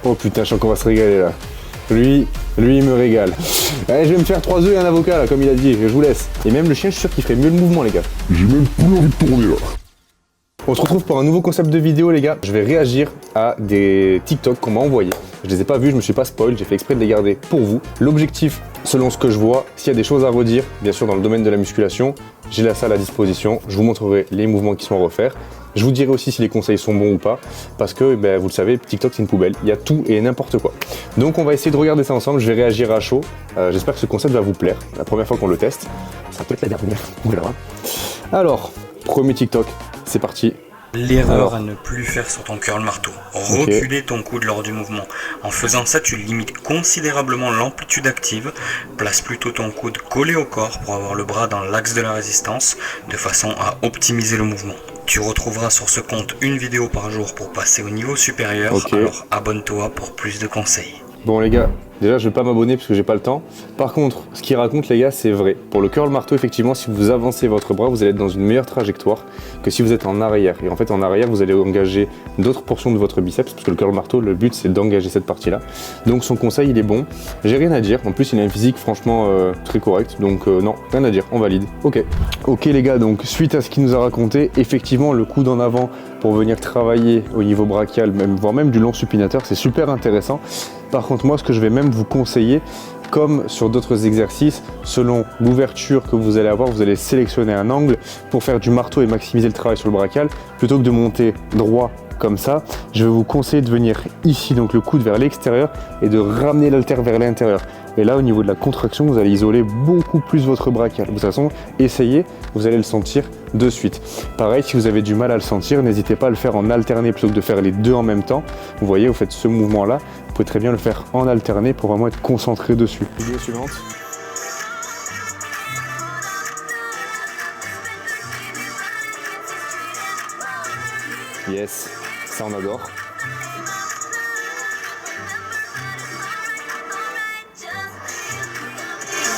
Oh putain, je sens qu'on va se régaler là. Lui, il me régale. Allez, je vais me faire 3 œufs et un avocat là, comme il a dit, je vous laisse. Et même le chien, je suis sûr qu'il ferait mieux le mouvement, les gars. J'ai même plus envie de tourner là. On se retrouve pour un nouveau concept de vidéo, les gars. Je vais réagir à des TikTok qu'on m'a envoyés. Je les ai pas vus, je me suis pas spoil, j'ai fait exprès de les garder pour vous. L'objectif, selon ce que je vois, s'il y a des choses à redire, bien sûr dans le domaine de la musculation, j'ai la salle à disposition. Je vous montrerai les mouvements qui sont à refaire. Je vous dirai aussi si les conseils sont bons ou pas, parce que vous le savez, TikTok c'est une poubelle, il y a tout et n'importe quoi. Donc on va essayer de regarder ça ensemble, je vais réagir à chaud. J'espère que ce concept va vous plaire. La première fois qu'on le teste, ça peut être la dernière, on verra. Alors, premier TikTok, c'est parti. L'erreur à ne plus faire sur ton curl marteau. Reculer ton coude lors du mouvement. En faisant ça, tu limites considérablement l'amplitude active. Place plutôt ton coude collé au corps pour avoir le bras dans l'axe de la résistance, de façon à optimiser le mouvement. Tu retrouveras sur ce compte une vidéo par jour pour passer au niveau supérieur, alors abonne-toi pour plus de conseils. Bon les gars, déjà je vais pas m'abonner parce que j'ai pas le temps. Par contre, ce qu'il raconte les gars, c'est vrai. Pour le curl marteau, effectivement, si vous avancez votre bras, vous allez être dans une meilleure trajectoire que si vous êtes en arrière. Et en fait, en arrière, vous allez engager d'autres portions de votre biceps, parce que le curl marteau, le but c'est d'engager cette partie-là. Donc son conseil, il est bon. J'ai rien à dire. En plus, il a une physique franchement très correcte. Donc non, rien à dire, on valide. Ok les gars, donc suite à ce qu'il nous a raconté, effectivement, le coude en avant pour venir travailler au niveau brachial, voire même du long supinateur, c'est super intéressant. Par contre, moi, ce que je vais même vous conseiller, comme sur d'autres exercices, selon l'ouverture que vous allez avoir, vous allez sélectionner un angle pour faire du marteau et maximiser le travail sur le brachial. Plutôt que de monter droit comme ça, je vais vous conseiller de venir ici, donc le coude vers l'extérieur, et de ramener l'haltère vers l'intérieur. Et là, au niveau de la contraction, vous allez isoler beaucoup plus votre brachial. De toute façon, essayez, vous allez le sentir de suite. Pareil, si vous avez du mal à le sentir, n'hésitez pas à le faire en alterné plutôt que de faire les deux en même temps. Vous voyez, vous faites ce mouvement-là, vous pouvez très bien le faire en alterné pour vraiment être concentré dessus. Vidéo suivante. Yes, ça on adore.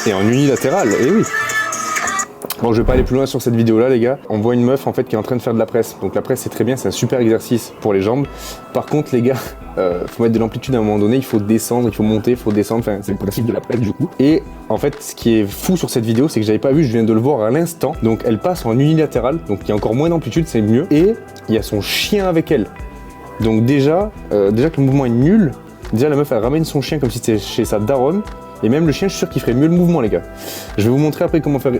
Et en unilatéral, et oui. Bon, je vais pas aller plus loin sur cette vidéo là les gars. On voit une meuf en fait qui est en train de faire de la presse. Donc la presse c'est très bien, c'est un super exercice pour les jambes. Par contre les gars, faut mettre de l'amplitude à un moment donné, il faut descendre, il faut monter, il faut descendre, enfin c'est le principe de la presse du coup. Et en fait ce qui est fou sur cette vidéo c'est que j'avais pas vu, je viens de le voir à l'instant. Donc elle passe en unilatéral, donc il y a encore moins d'amplitude, c'est mieux. Et il y a son chien avec elle. Donc déjà que le mouvement est nul, déjà la meuf elle ramène son chien comme si c'était chez sa daronne. Et même le chien, je suis sûr qu'il ferait mieux le mouvement les gars. Je vais vous montrer après comment faire.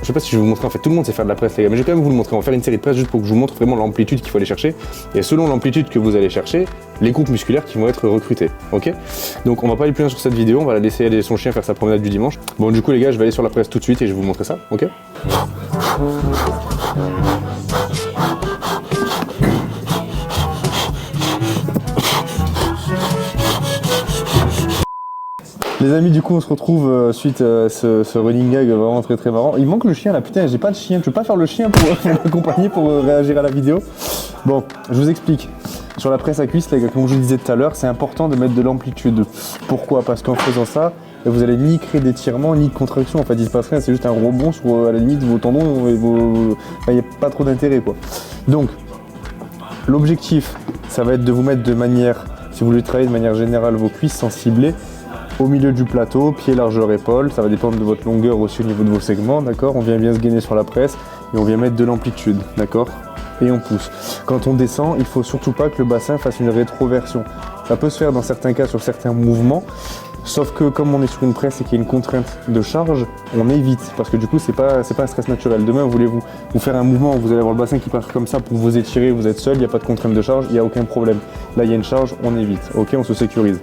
Je sais pas si je vais vous montrer, en fait tout le monde sait faire de la presse les gars, mais je vais quand même vous le montrer. On va faire une série de presse juste pour que je vous montre vraiment l'amplitude qu'il faut aller chercher. Et selon l'amplitude que vous allez chercher, les groupes musculaires qui vont être recrutés. Ok? Donc on va pas aller plus loin sur cette vidéo, on va la laisser aller son chien faire sa promenade du dimanche. Bon du coup les gars, je vais aller sur la presse tout de suite et je vais vous montrer ça, ok? Les amis, du coup, on se retrouve suite à ce running gag vraiment très très marrant. Il manque le chien là, putain, j'ai pas de chien. Tu peux pas faire le chien pour m'accompagner pour réagir à la vidéo? Bon, je vous explique. Sur la presse à cuisse, les gars, comme je vous disais tout à l'heure, c'est important de mettre de l'amplitude. Pourquoi? Parce qu'en faisant ça, vous allez ni créer d'étirement ni de contraction. En fait, il se passe rien, c'est juste un rebond sur à la limite vos tendons et vos. Il n'y a pas trop d'intérêt quoi. Donc, l'objectif, ça va être de vous mettre de manière, si vous voulez travailler de manière générale vos cuisses sans cibler, au milieu du plateau, pied largeur épaule, ça va dépendre de votre longueur aussi au niveau de vos segments, d'accord? On vient bien se gainer sur la presse et on vient mettre de l'amplitude, d'accord? Et on pousse. Quand on descend, il faut surtout pas que le bassin fasse une rétroversion. Ça peut se faire dans certains cas sur certains mouvements, sauf que comme on est sur une presse et qu'il y a une contrainte de charge, on évite, parce que du coup c'est pas un stress naturel. Demain, voulez-vous faire un mouvement où vous allez avoir le bassin qui part comme ça pour vous étirer, vous êtes seul, il n'y a pas de contrainte de charge, il n'y a aucun problème. Là, il y a une charge, on évite, ok? On se sécurise.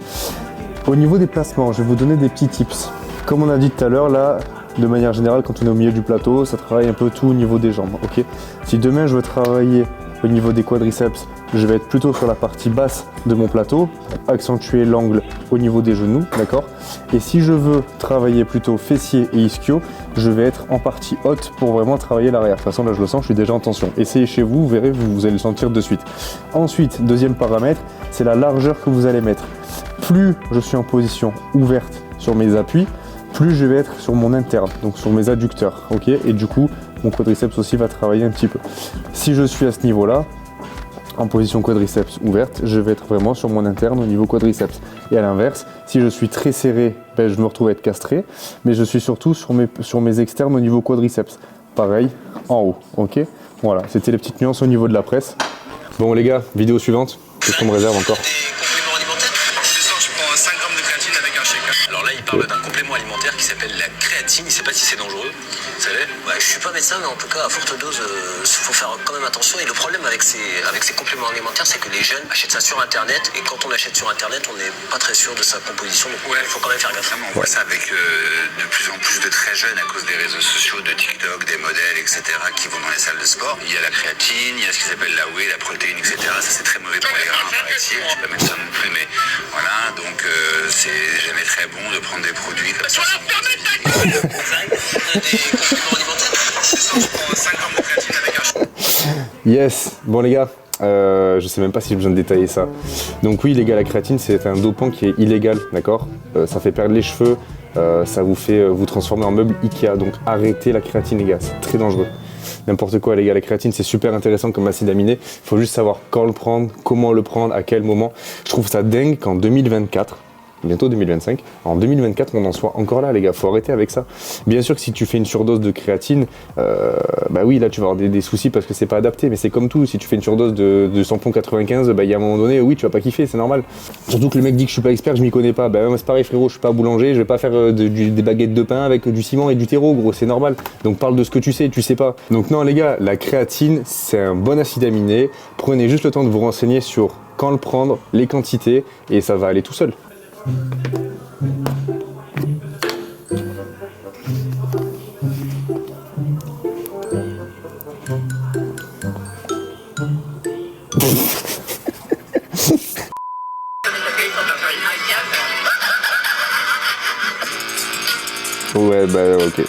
Au niveau des placements, je vais vous donner des petits tips. Comme on a dit tout à l'heure, là, de manière générale, quand on est au milieu du plateau, ça travaille un peu tout au niveau des jambes, ok? Si demain je veux travailler au niveau des quadriceps, je vais être plutôt sur la partie basse de mon plateau, accentuer l'angle au niveau des genoux, d'accord? Et si je veux travailler plutôt fessier et ischio, je vais être en partie haute pour vraiment travailler l'arrière. De toute façon, là je le sens, je suis déjà en tension. Essayez chez vous, vous verrez, vous allez le sentir de suite. Ensuite, deuxième paramètre, c'est la largeur que vous allez mettre. Plus je suis en position ouverte sur mes appuis, plus je vais être sur mon interne, donc sur mes adducteurs, ok? Et du coup, mon quadriceps aussi va travailler un petit peu. Si je suis à ce niveau-là, en position quadriceps ouverte, je vais être vraiment sur mon interne au niveau quadriceps. Et à l'inverse, si je suis très serré, ben, je me retrouve à être castré, mais je suis surtout sur mes externes au niveau quadriceps. Pareil, en haut, ok? Voilà, c'était les petites nuances au niveau de la presse. Bon les gars, vidéo suivante, qu'est-ce qu'on me réserve encore? Complément alimentaire. Ce soir, je prends 5 grammes de créatine avec un shaker. Alors là, il parle d'un complément alimentaire qui s'appelle la créatine. Il ne sait pas si c'est dangereux. Vous savez? Ouais, je suis pas médecin, mais en tout cas, à forte dose, faut faire quand même attention. Et le problème avec ces compléments alimentaires, c'est que les jeunes achètent ça sur Internet. Et quand on achète sur Internet, on n'est pas très sûr de sa composition. Donc il faut quand même faire gaffe. On voit ça avec de plus en plus de très jeunes à cause des réseaux sociaux, de TikTok, des modèles, etc. qui vont dans les salles de sport. Il y a la créatine, il y a ce qui s'appelle la whey, la protéine, etc. Ça c'est très mauvais pour les grains, paraît-il. Je suis pas médecin non plus, mais voilà. Donc c'est jamais très bon de prendre des produits comme ça. Des compléments alimentaires. Ce soir, je prends 5 grammes de créatine avec un shaker. Yes, bon les gars, je sais même pas si j'ai besoin de détailler ça. Donc oui les gars, la créatine c'est un dopant qui est illégal, d'accord? Ça fait perdre les cheveux, ça vous fait vous transformer en meuble Ikea, donc arrêtez la créatine les gars, c'est très dangereux. N'importe quoi les gars, la créatine c'est super intéressant comme acide aminé, il faut juste savoir quand le prendre, comment le prendre, à quel moment. Je trouve ça dingue qu'en 2024, bientôt 2025, en 2024 on en soit encore là les gars, faut arrêter avec ça. Bien sûr que si tu fais une surdose de créatine, bah oui là tu vas avoir des soucis parce que c'est pas adapté, mais c'est comme tout, si tu fais une surdose de samplon 95, bah il y a un moment donné, oui tu vas pas kiffer, c'est normal. Surtout que le mec dit que je suis pas expert, je m'y connais pas, bah c'est pareil frérot, je suis pas boulanger, je vais pas faire des baguettes de pain avec du ciment et du terreau gros, c'est normal. Donc parle de ce que tu sais pas. Donc non les gars, la créatine c'est un bon acide aminé, prenez juste le temps de vous renseigner sur quand le prendre, les quantités et ça va aller tout seul. Ouais bah ok.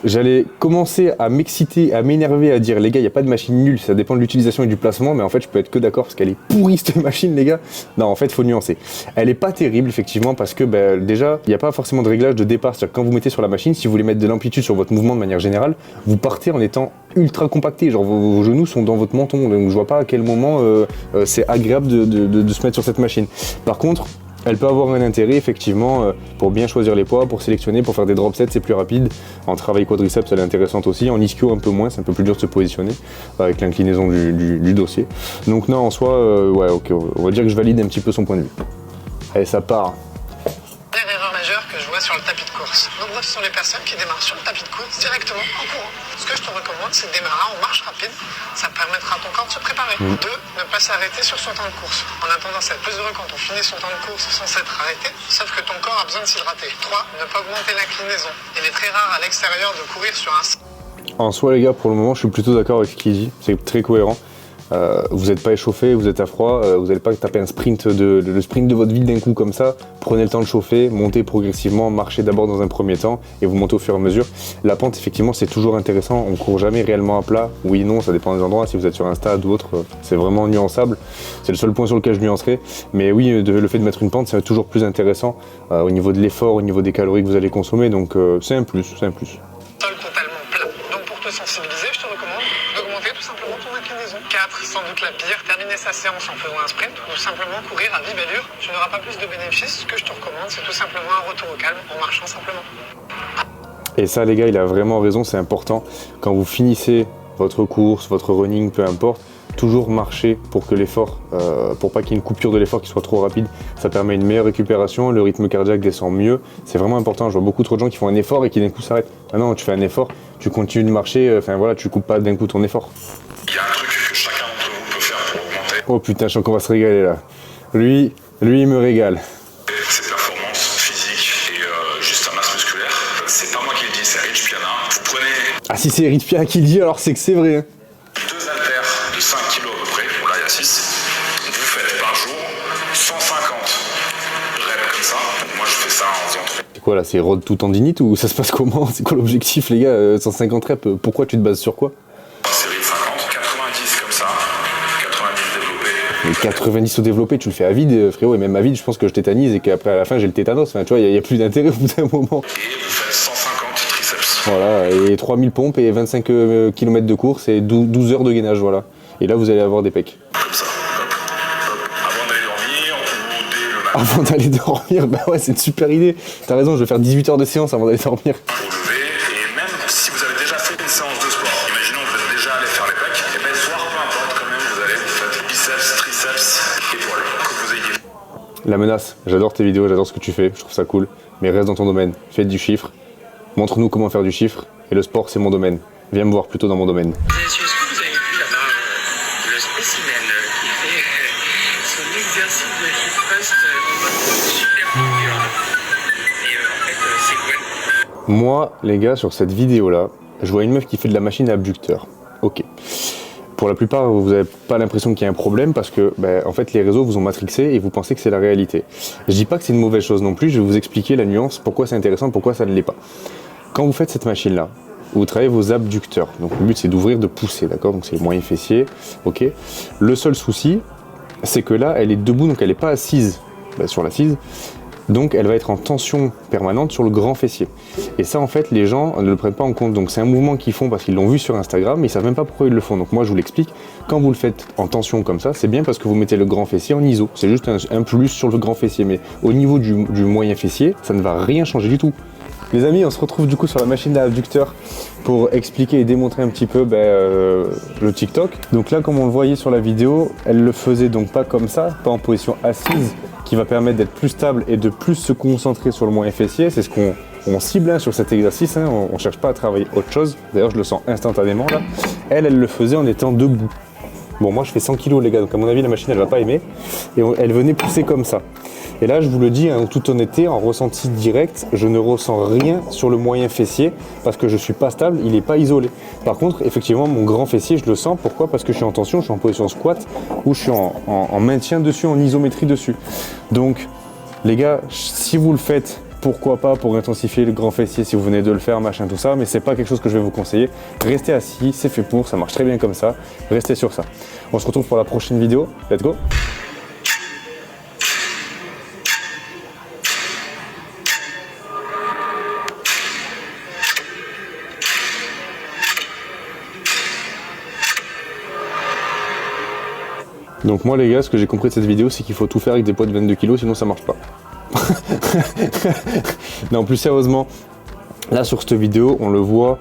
J'allais commencer à m'exciter, à m'énerver, à dire les gars, il n'y a pas de machine nulle, ça dépend de l'utilisation et du placement, mais en fait je peux être que d'accord parce qu'elle est pourrie cette machine les gars. Non en fait il faut nuancer. Elle est pas terrible effectivement parce que déjà il n'y a pas forcément de réglage de départ, c'est-à-dire que quand vous mettez sur la machine, si vous voulez mettre de l'amplitude sur votre mouvement de manière générale, vous partez en étant ultra compacté, genre vos genoux sont dans votre menton, donc je vois pas à quel moment c'est agréable de se mettre sur cette machine. Par contre, elle peut avoir un intérêt effectivement pour bien choisir les poids, pour sélectionner, pour faire des drop sets, c'est plus rapide. En travail quadriceps, elle est intéressante aussi. En ischio, un peu moins, c'est un peu plus dur de se positionner avec l'inclinaison du dossier. Donc non, en soi, ouais, ok, on va dire que je valide un petit peu son point de vue. Allez, ça part. Dernière erreur majeure que je vois sur le tapis de course. Nombreuses sont les personnes qui démarrent sur le tapis de course directement en courant. Ce que je te recommande, c'est de démarrer en marche rapide. Ça permettra à ton corps de se préparer. 2. Ne pas s'arrêter sur son temps de course. On a tendance à être plus heureux quand on finit son temps de course sans s'être arrêté, sauf que ton corps a besoin de s'hydrater. 3. Ne pas augmenter l'inclinaison. Il est très rare à l'extérieur de courir sur un... En soi les gars, pour le moment, je suis plutôt d'accord avec ce qu'il dit. C'est très cohérent. Vous n'êtes pas échauffé, vous êtes à froid, vous n'allez pas taper le sprint de votre vie d'un coup comme ça. Prenez le temps de chauffer, montez progressivement, marchez d'abord dans un premier temps et vous montez au fur et à mesure. La pente effectivement c'est toujours intéressant, on court jamais réellement à plat, oui non ça dépend des endroits, si vous êtes sur un stade ou autre c'est vraiment nuançable, c'est le seul point sur lequel je nuancerai, mais oui le fait de mettre une pente c'est toujours plus intéressant au niveau de l'effort, au niveau des calories que vous allez consommer, donc c'est un plus, c'est un plus. Sol totalement plat. Donc pour te sensibiliser, je te recommande d'augmenter tout simplement ton inclinaison. 4. Sans doute la pire, terminer sa séance en faisant un sprint ou simplement courir à vive allure. Tu n'auras pas plus de bénéfices. Ce que je te recommande, c'est tout simplement un retour au calme en marchant simplement. Et ça les gars, il a vraiment raison, c'est important. Quand vous finissez votre course, votre running, peu importe, toujours marcher pour que l'effort, pour pas qu'il y ait une coupure de l'effort qui soit trop rapide. Ça permet une meilleure récupération, le rythme cardiaque descend mieux. C'est vraiment important. Je vois beaucoup trop de gens qui font un effort et qui d'un coup s'arrêtent. Ah non, tu fais un effort, tu continues de marcher, enfin voilà, tu coupes pas d'un coup ton effort. Il y a un truc que chacun d'entre vous peut faire pour augmenter Oh putain, je sens qu'on va se régaler là. Lui il me régale. ses performances physiques et juste sa masse musculaire. C'est pas moi qui le dis, c'est Rich Piana. Vous prenez Ah si c'est Eric Pierre qui le dit, alors c'est que c'est vrai. Hein. 2 haltères de 5 kg à peu près, bon là il y a 6. Vous faites par jour 150 reps comme ça. Moi je fais ça en faisant 3. C'est quoi là, c'est road tout tendinite ou ça se passe comment? C'est quoi l'objectif les gars? 150 reps, pourquoi tu te bases sur quoi? Série de 50, 90 comme ça, 90 développés. Mais 90 au développé, tu le fais à vide frérot, et même à vide je pense que je tétanise et qu'après à la fin j'ai le tétanos, enfin tu vois, il y a plus d'intérêt au bout d'un moment. Et vous faites 150 triceps. Voilà, et 3000 pompes et 25 km de course et 12 heures de gainage, voilà. Et là vous allez avoir des pecs. Comme ça. Avant d'aller dormir, bah ouais, c'est une super idée. T'as raison, je vais faire 18 heures de séance avant d'aller dormir. Vous levez, et même si vous avez déjà fait une séance de sport, imaginons que vous êtes déjà allé faire les pecs, et bien le soir, peu importe, quand même, vous allez, vous faites biceps, triceps, épaules, que vous ayez. La menace, j'adore tes vidéos, j'adore ce que tu fais, je trouve ça cool. Mais reste dans ton domaine, fais du chiffre. Montre-nous comment faire du chiffre. Et le sport, c'est mon domaine. Viens me voir plutôt dans mon domaine. Est-ce que vous avez vu là-bas le spécimen qui fait son exercice de hip thrust en mode super dur. Et en fait, c'est quoi? Moi, les gars, sur cette vidéo-là, je vois une meuf qui fait de la machine à abducteur. Ok. Pour la plupart, vous n'avez pas l'impression qu'il y a un problème parce que, en fait, les réseaux vous ont matrixé et vous pensez que c'est la réalité. Je dis pas que c'est une mauvaise chose non plus, je vais vous expliquer la nuance, pourquoi c'est intéressant, pourquoi ça ne l'est pas. Quand vous faites cette machine-là, vous travaillez vos abducteurs. Donc le but, c'est d'ouvrir, de pousser, d'accord? Donc c'est les moyens fessiers, ok? Le seul souci, c'est que là, elle est debout, donc elle n'est pas assise sur l'assise. Donc elle va être en tension permanente sur le grand fessier. Et ça en fait les gens ne le prennent pas en compte. Donc c'est un mouvement qu'ils font parce qu'ils l'ont vu sur Instagram mais ils savent même pas pourquoi ils le font. Donc moi je vous l'explique, quand vous le faites en tension comme ça, c'est bien parce que vous mettez le grand fessier en iso. C'est juste un plus sur le grand fessier. Mais au niveau du moyen fessier, ça ne va rien changer du tout. Les amis, on se retrouve du coup sur la machine à abducteur pour expliquer et démontrer un petit peu le TikTok. Donc là, comme on le voyait sur la vidéo, elle le faisait donc pas comme ça, pas en position assise, qui va permettre d'être plus stable et de plus se concentrer sur le moyen fessier. C'est ce qu'on cible sur cet exercice, on ne cherche pas à travailler autre chose. D'ailleurs, je le sens instantanément là. Elle le faisait en étant debout. Bon, moi je fais 100 kg les gars, donc à mon avis la machine elle va pas aimer. Et elle venait pousser comme ça. Et là, je vous le dis en toute honnêteté, en ressenti direct, je ne ressens rien sur le moyen fessier parce que je ne suis pas stable, il n'est pas isolé. Par contre, effectivement, mon grand fessier, je le sens. Pourquoi? Parce que je suis en tension, je suis en position squat ou je suis en maintien dessus, en isométrie dessus. Donc, les gars, si vous le faites, pourquoi pas pour intensifier le grand fessier si vous venez de le faire, machin, tout ça, mais c'est pas quelque chose que je vais vous conseiller. Restez assis, c'est fait pour, ça marche très bien comme ça. Restez sur ça. On se retrouve pour la prochaine vidéo. Let's go! Donc moi les gars, ce que j'ai compris de cette vidéo, c'est qu'il faut tout faire avec des poids de 22 kg, sinon ça marche pas. Non, plus sérieusement, là sur cette vidéo, on le voit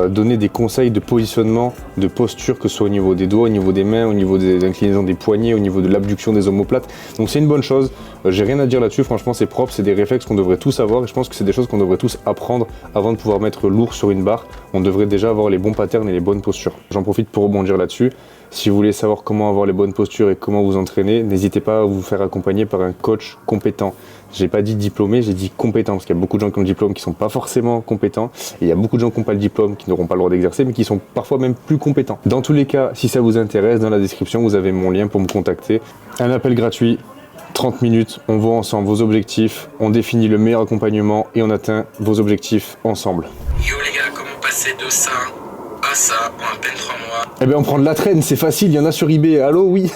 donner des conseils de positionnement, de posture, que ce soit au niveau des doigts, au niveau des mains, au niveau des inclinaisons des poignets, au niveau de l'abduction des omoplates. Donc c'est une bonne chose, j'ai rien à dire là-dessus, franchement c'est propre, c'est des réflexes qu'on devrait tous avoir et je pense que c'est des choses qu'on devrait tous apprendre avant de pouvoir mettre lourd sur une barre. On devrait déjà avoir les bons patterns et les bonnes postures. J'en profite pour rebondir là-dessus. Si vous voulez savoir comment avoir les bonnes postures et comment vous entraîner, n'hésitez pas à vous faire accompagner par un coach compétent. J'ai pas dit diplômé, j'ai dit compétent, parce qu'il y a beaucoup de gens qui ont le diplôme qui sont pas forcément compétents, et il y a beaucoup de gens qui n'ont pas le diplôme, qui n'auront pas le droit d'exercer, mais qui sont parfois même plus compétents. Dans tous les cas, si ça vous intéresse, dans la description, vous avez mon lien pour me contacter. Un appel gratuit, 30 minutes, on voit ensemble vos objectifs, on définit le meilleur accompagnement et on atteint vos objectifs ensemble. Yo les gars, comment passer de ça à ça en à peine 3 mois? Eh bien on prend de la traîne, c'est facile, il y en a sur eBay, allô, oui.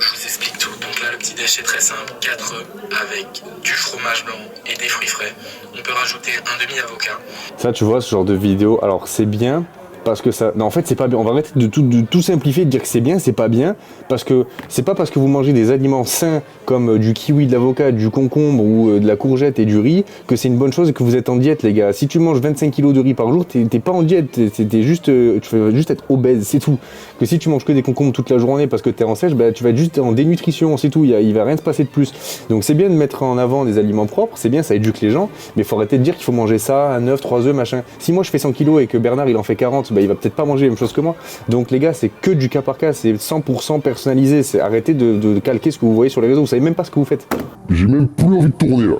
Je vous explique tout. Donc là, le petit déj est très simple. 4 œufs avec du fromage blanc et des fruits frais. On peut rajouter un demi-avocat. Ça, tu vois, ce genre de vidéo, alors c'est bien parce que ça... Non, en fait, c'est pas bien. On va arrêter de tout simplifier, de dire que c'est bien, c'est pas bien. Parce que c'est pas parce que vous mangez des aliments sains comme du kiwi, de l'avocat, du concombre ou de la courgette et du riz que c'est une bonne chose et que vous êtes en diète, les gars. Si tu manges 25 kg de riz par jour, t'es pas en diète. Tu vas juste être obèse, c'est tout. Que si tu manges que des concombres toute la journée parce que t'es en sèche, tu vas être juste en dénutrition, c'est tout. Il va rien se passer de plus. Donc c'est bien de mettre en avant des aliments propres, c'est bien, ça éduque les gens, mais il faut arrêter de dire qu'il faut manger ça, un œuf, 3 œufs, machin. Si moi je fais 100 kg et que Bernard il en fait 40, il va peut-être pas manger la même chose que moi. Donc les gars, c'est que du cas par cas, c'est 100% personnalisé. C'est arrêtez de calquer ce que vous voyez sur les réseaux, vous savez même pas ce que vous faites. J'ai même plus envie de tourner là.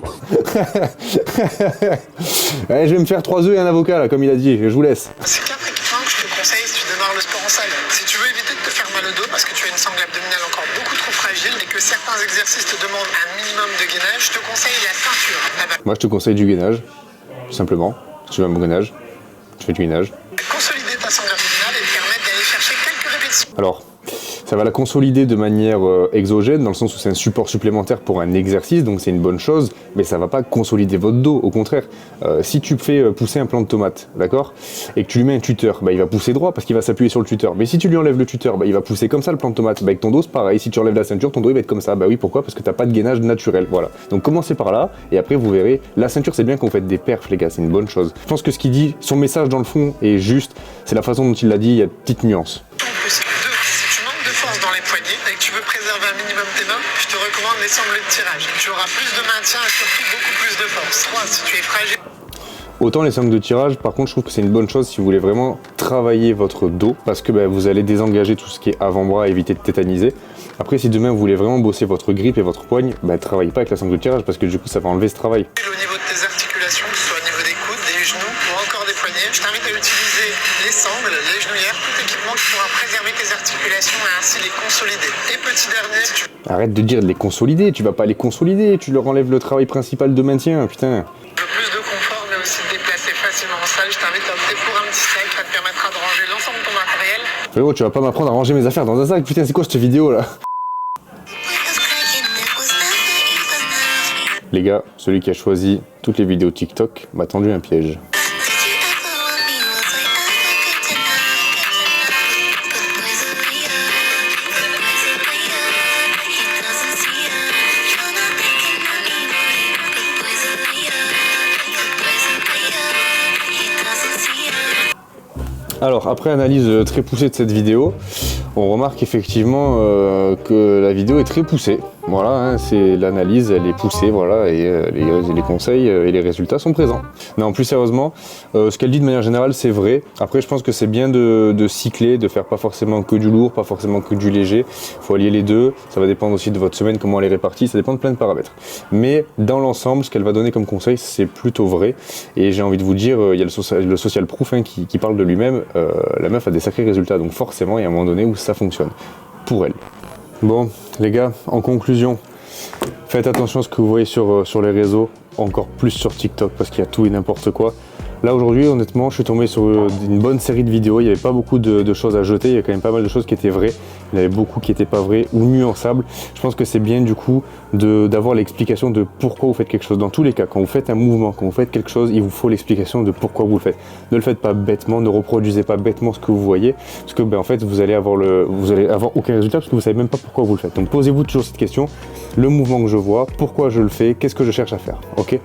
Ouais, je vais me faire 3 œufs et un avocat là, comme il a dit, je vous laisse. C'est 4 équipements que je te conseille si tu démarres le sport en salle. Si tu veux éviter de te faire mal au dos parce que tu as une sangle abdominale encore beaucoup trop fragile et que certains exercices te demandent un minimum de gainage, je te conseille la ceinture. Moi je te conseille du gainage, tout simplement. Si tu veux un bon gainage, tu fais du gainage. Consolider ta sangle abdominale et te permettre d'aller chercher quelques répétitions. Alors, Ça va la consolider de manière exogène, dans le sens où c'est un support supplémentaire pour un exercice, donc c'est une bonne chose, mais ça va pas consolider votre dos, au contraire. Si tu fais pousser un plant de tomate, d'accord, et que tu lui mets un tuteur, bah, il va pousser droit parce qu'il va s'appuyer sur le tuteur. Mais si tu lui enlèves le tuteur, bah, il va pousser comme ça le plant de tomate. Bah, avec ton dos, c'est pareil. Si tu enlèves la ceinture, ton dos il va être comme ça. Bah oui, pourquoi? Parce que t'as pas de gainage naturel. Voilà. Donc commencez par là, et après vous verrez. La ceinture, c'est bien quand vous faites des perfs, les gars, c'est une bonne chose. Je pense que ce qu'il dit, son message dans le fond est juste, c'est la façon dont il l'a dit, il y a de petites nuances. En plus, 2, si tu manques de force dans les poignets et que tu veux préserver un minimum tes mains, je te recommande les sangles de tirage. Tu auras plus de maintien et surtout beaucoup plus de force. 3, si tu es fragile. Autant les sangles de tirage, par contre, je trouve que c'est une bonne chose si vous voulez vraiment travailler votre dos, parce que vous allez désengager tout ce qui est avant-bras, éviter de tétaniser. Après, si demain vous voulez vraiment bosser votre grippe et votre poigne, travaillez pas avec la sangle de tirage, parce que du coup, ça va enlever ce travail. Au niveau de tes articulations, que ce soit au niveau des coudes, des genoux ou encore des poignets, je t'invite à utiliser les sangles, les genouillères, tout équipement qui pourra préserver tes articulations et ainsi les consolider. Et petit dernier, si tu... Arrête de dire de les consolider, tu vas pas les consolider, tu leur enlèves le travail principal de maintien, putain. plus de confort, mais aussi de déplacer facilement en salle, je t'invite à opter pour un petit sac qui te permettra de ranger l'ensemble de ton matériel. Frérot, tu vas pas m'apprendre à ranger mes affaires dans un sac, putain, c'est quoi cette vidéo là? Les gars, celui qui a choisi toutes les vidéos TikTok m'a tendu un piège. Alors, après analyse très poussée de cette vidéo, on remarque effectivement que la vidéo est très poussée. Voilà, hein, c'est l'analyse, elle est poussée, voilà, et les conseils et les résultats sont présents. Non, plus sérieusement, ce qu'elle dit de manière générale, c'est vrai. Après, je pense que c'est bien de cycler, de faire pas forcément que du lourd, pas forcément que du léger. Il faut allier les deux. Ça va dépendre aussi de votre semaine, comment elle est répartie. Ça dépend de plein de paramètres. Mais dans l'ensemble, ce qu'elle va donner comme conseil, c'est plutôt vrai. Et j'ai envie de vous dire, il y a le social proof hein, qui parle de lui-même. La meuf a des sacrés résultats, donc forcément, il y a un moment donné où ça fonctionne pour elle. Bon, les gars, en conclusion, faites attention à ce que vous voyez sur les réseaux, encore plus sur TikTok, parce qu'il y a tout et n'importe quoi. Là, aujourd'hui, honnêtement, je suis tombé sur une bonne série de vidéos. Il n'y avait pas beaucoup de choses à jeter. Il y avait quand même pas mal de choses qui étaient vraies. Il y en avait beaucoup qui n'étaient pas vraies ou nuançables. Je pense que c'est bien, du coup, d'avoir l'explication de pourquoi vous faites quelque chose. Dans tous les cas, quand vous faites un mouvement, quand vous faites quelque chose, il vous faut l'explication de pourquoi vous le faites. Ne le faites pas bêtement, ne reproduisez pas bêtement ce que vous voyez, parce que, en fait, vous allez avoir aucun résultat, parce que vous ne savez même pas pourquoi vous le faites. Donc, posez-vous toujours cette question. Le mouvement que je vois, pourquoi je le fais, qu'est-ce que je cherche à faire, ok?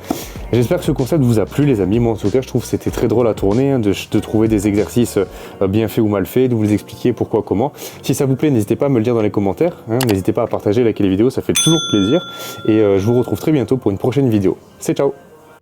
J'espère que ce concept vous a plu, les amis. Moi, en tout cas, je trouve que c'était très drôle à tourner, hein, de trouver des exercices bien faits ou mal faits, de vous les expliquer pourquoi, comment. Si ça vous plaît, n'hésitez pas à me le dire dans les commentaires. Hein, n'hésitez pas à partager, liker les vidéos, ça fait toujours plaisir. Et je vous retrouve très bientôt pour une prochaine vidéo. C'est ciao!